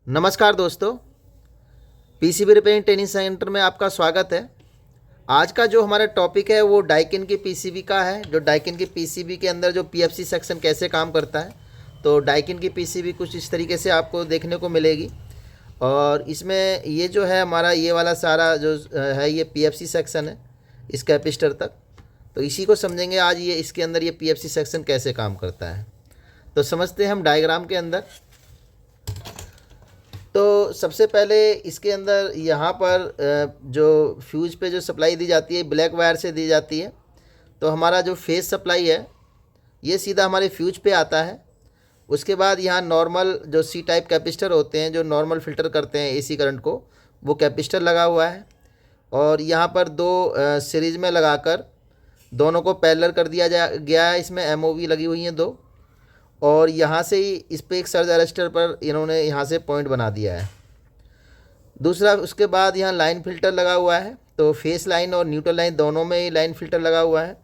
नमस्कार दोस्तों, PCB repairing training centre में आपका स्वागत है। आज का जो हमारा टॉपिक है वो डाइकिन की पीसीबी का है। जो डाइकिन की पीसीबी के अंदर जो पीएफसी सेक्शन कैसे काम करता है, तो डाइकिन की पीसीबी कुछ इस तरीके से आपको देखने को मिलेगी। और इसमें ये जो है हमारा ये वाला सारा जो है ये पीएफसी सेक्शन है इस कैपेसिटर तक। तो इसी को समझेंगे आज, ये इसके अंदर ये पीएफसी सेक्शन कैसे काम करता है। तो समझते हैं हम डायग्राम के अंदर। तो सबसे पहले इसके अंदर यहाँ पर जो फ्यूज पे जो सप्लाई दी जाती है ब्लैक वायर से दी जाती है। तो हमारा जो फेस सप्लाई है ये सीधा हमारे फ्यूज पे आता है। उसके बाद यहाँ नॉर्मल जो सी टाइप कैपेसिटर होते हैं जो नॉर्मल फ़िल्टर करते हैं एसी करंट को, वो कैपेसिटर लगा हुआ है। और यहाँ पर दो सीरीज़ में लगाकर दोनों को पैरेलल कर दिया गया है। इसमें एमओवी लगी हुई हैं दो, और यहाँ से ही इस पर एक सर्ज अरेस्टर पर इन्होंने यहाँ से पॉइंट बना दिया है। दूसरा, उसके बाद यहाँ लाइन फ़िल्टर लगा हुआ है। तो फेस लाइन और न्यूट्रल लाइन दोनों में ही लाइन फ़िल्टर लगा हुआ है।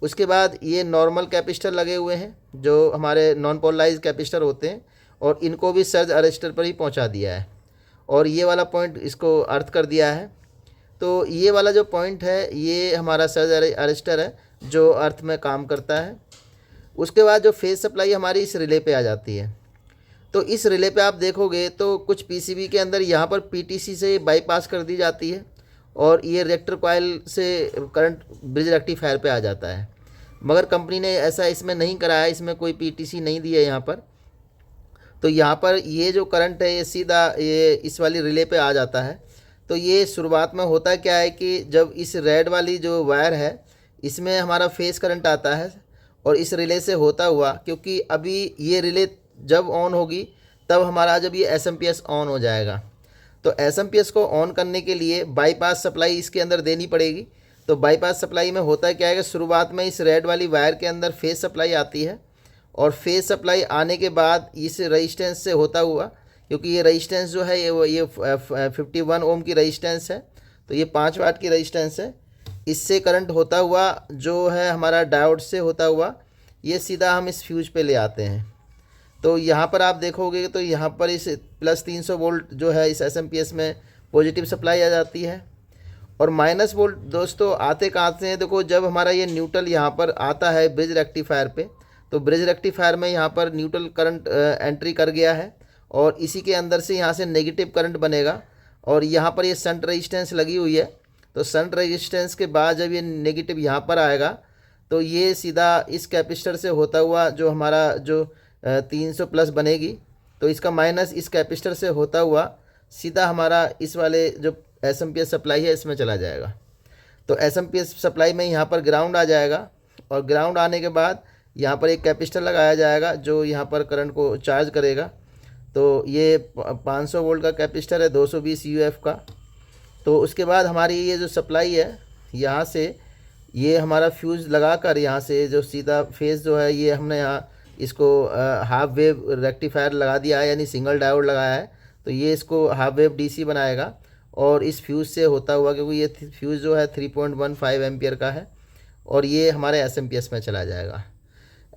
उसके बाद ये नॉर्मल कैपेसिटर लगे हुए हैं जो हमारे नॉन पोलराइज कैपेसिटर होते हैं, और इनको भी सर्ज अरेस्टर पर ही पहुँचा दिया है। और ये वाला पॉइंट इसको अर्थ कर दिया है। तो ये वाला जो पॉइंट है ये हमारा सर्ज अरेस्टर है जो अर्थ में काम करता है। उसके बाद जो फेज सप्लाई हमारी इस रिले पे आ जाती है। तो इस रिले पे आप देखोगे तो कुछ पीसीबी के अंदर यहाँ पर पीटीसी से बाईपास कर दी जाती है, और ये रिएक्टर कॉइल से करंट ब्रिज रेक्टिफायर पे आ जाता है। मगर कंपनी ने ऐसा इसमें नहीं कराया, इसमें कोई पीटीसी नहीं दी है यहाँ पर। तो यहाँ पर ये जो करंट है ये सीधा ये इस वाली रिले पे आ जाता है। तो ये शुरुआत में होता क्या है कि जब इस रेड वाली जो वायर है इसमें हमारा फेस करंट आता है, और इस रिले से होता हुआ, क्योंकि अभी ये रिले जब ऑन होगी तब हमारा जब ये एसएमपीएस ऑन हो जाएगा। तो एसएमपीएस को ऑन करने के लिए बाईपास सप्लाई इसके अंदर देनी पड़ेगी। तो बाईपास सप्लाई में होता क्या है कि शुरुआत में इस रेड वाली वायर के अंदर फेस सप्लाई आती है, और फेस सप्लाई आने के बाद इस रजिस्टेंस से होता हुआ, क्योंकि ये रजिस्टेंस जो है ये 51 ओम की रजिस्टेंस है, तो ये 5 वाट की रजिस्टेंस है। इससे करंट होता हुआ जो है हमारा डायोड से होता हुआ ये सीधा हम इस फ्यूज पे ले आते हैं। तो यहाँ पर आप देखोगे तो यहाँ पर इस प्लस 300 वोल्ट जो है इस एसएमपीएस में पॉजिटिव सप्लाई आ जाती है। और माइनस वोल्ट दोस्तों आते कहाँ से हैं, देखो जब हमारा ये न्यूट्रल यहाँ पर आता है ब्रिज रेक्टिफायर पे, तो ब्रिज रेक्टिफायर में यहाँ पर न्यूट्रल करंट एंट्री कर गया है, और इसी के अंदर से यहाँ से नेगेटिव करंट बनेगा। और यहाँ पर ये शंट रेजिस्टेंस लगी हुई है। तो शंट रेजिस्टेंस के बाद जब ये नेगेटिव यहाँ पर आएगा तो ये सीधा इस कैपेसिटर से होता हुआ जो हमारा जो 300 प्लस बनेगी, तो इसका माइनस इस कैपेसिटर से होता हुआ सीधा हमारा इस वाले जो एसएमपीएस सप्लाई है इसमें चला जाएगा। तो एसएमपीएस सप्लाई में यहाँ पर ग्राउंड आ जाएगा, और ग्राउंड आने के बाद यहाँ पर एक कैपेसिटर लगाया जाएगा जो यहाँ पर करंट को चार्ज करेगा। तो ये 500 वोल्ट का कैपेसिटर है 220 यूएफ का। तो उसके बाद हमारी ये जो सप्लाई है यहाँ से ये हमारा फ्यूज़ लगा कर यहाँ से जो सीधा फेस जो है ये हमने यहाँ इसको हाफ वेव रेक्टिफायर लगा दिया है, यानी सिंगल डायोड लगाया है। तो ये इसको हाफ वेव डीसी बनाएगा, और इस फ्यूज़ से होता हुआ, क्योंकि ये फ्यूज़ जो है 3.15 एम्पियर का है, और ये हमारे एसएमपीएस में चला जाएगा।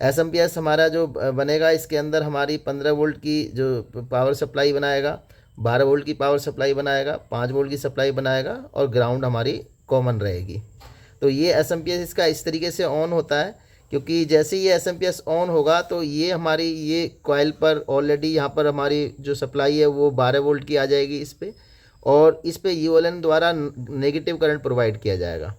एसएमपीएस हमारा जो बनेगा इसके अंदर हमारी 15 वोल्ट की जो पावर सप्लाई बनाएगा, 12 वोल्ट की पावर सप्लाई बनाएगा, 5 वोल्ट की सप्लाई बनाएगा, और ग्राउंड हमारी कॉमन रहेगी। तो ये एसएमपीएस इसका इस तरीके से ऑन होता है, क्योंकि जैसे ही ये एसएमपीएस ऑन होगा तो ये हमारी ये कॉइल पर ऑलरेडी यहाँ पर हमारी जो सप्लाई है वो 12 वोल्ट की आ जाएगी इस पर, और इस पे यूएलएन द्वारा नेगेटिव करंट प्रोवाइड किया जाएगा।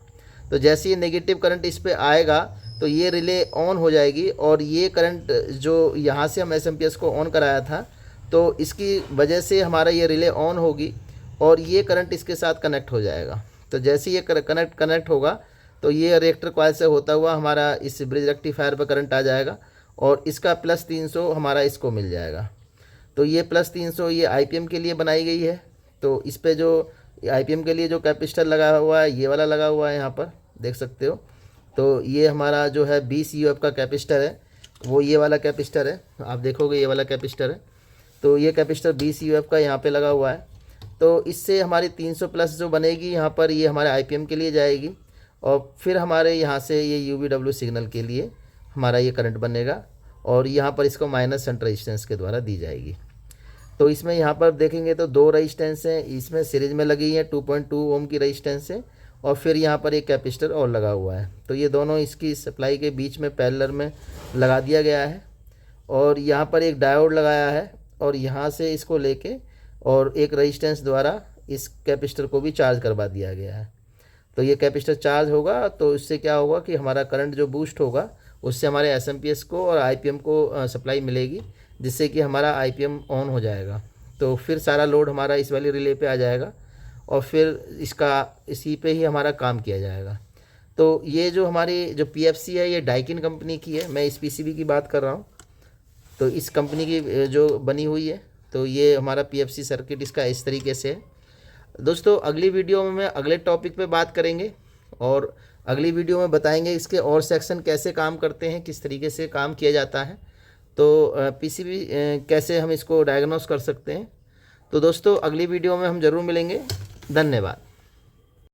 तो जैसे ये नेगेटिव करंट इस पर आएगा तो ये रिले ऑन हो जाएगी, और ये करंट जो यहाँ से हम एसएमपीएस को ऑन कराया था तो इसकी वजह से हमारा ये रिले ऑन होगी, और ये करंट इसके साथ कनेक्ट हो जाएगा। तो जैसे ये कनेक्ट होगा तो ये रिएक्टर कॉइल से होता हुआ हमारा इस ब्रिज रेक्टिफायर पर करंट आ जाएगा, और इसका प्लस 300 हमारा इसको मिल जाएगा। तो ये प्लस 300 ये आईपीएम के लिए बनाई गई है। तो इस पे जो आईपीएम के लिए जो कैपेसिटर लगा हुआ है ये वाला लगा हुआ है, यहाँ पर देख सकते हो। तो ये हमारा जो है 20 यूएफ का कैपेसिटर है, वो ये वाला कैपेसिटर है, आप देखोगे ये वाला कैपेसिटर है। तो ये कैपेसिटर 20 यूएफ का यहाँ पे लगा हुआ है। तो इससे हमारी 300 प्लस जो बनेगी यहाँ पर ये हमारे आईपीएम के लिए जाएगी, और फिर हमारे यहाँ से ये यूवीडब्ल्यू सिग्नल के लिए हमारा ये करंट बनेगा, और यहाँ पर इसको माइनस शंट रेजिस्टेंस के द्वारा दी जाएगी। तो इसमें यहाँ पर देखेंगे तो 2 रजिस्टेंस हैं, इसमें सीरीज में लगी है 2.2 ओम की रजिस्टेंस है, और फिर यहाँ पर एक कैपेसिटर और लगा हुआ है। तो ये दोनों इसकी सप्लाई के बीच में पैरेलल में लगा दिया गया है, और यहाँ पर एक डायोड लगाया है, और यहाँ से इसको लेके और एक रजिस्टेंस द्वारा इस कैपेसिटर को भी चार्ज करवा दिया गया है। तो ये कैपेसिटर चार्ज होगा तो इससे क्या होगा कि हमारा करंट जो बूस्ट होगा उससे हमारे एसएमपीएस को और आईपीएम को सप्लाई मिलेगी, जिससे कि हमारा आईपीएम ऑन हो जाएगा। तो फिर सारा लोड हमारा इस वाली रिले पे आ जाएगा, और फिर इसी पे ही हमारा काम किया जाएगा। तो ये जो हमारी जो पीएफसी है ये डाइकिन कंपनी की है, मैं इस पीसीबी की बात कर रहा हूँ। तो इस कंपनी की जो बनी हुई है, तो ये हमारा पीएफसी सर्किट इसका इस तरीके से है। दोस्तों अगली वीडियो में मैं अगले टॉपिक पे बात करेंगे, और अगली वीडियो में बताएंगे इसके और सेक्शन कैसे काम करते हैं, किस तरीके से काम किया जाता है, तो पीसीबी कैसे हम इसको डायग्नोस कर सकते हैं। तो दोस्तों अगली वीडियो में हम ज़रूर मिलेंगे। धन्यवाद।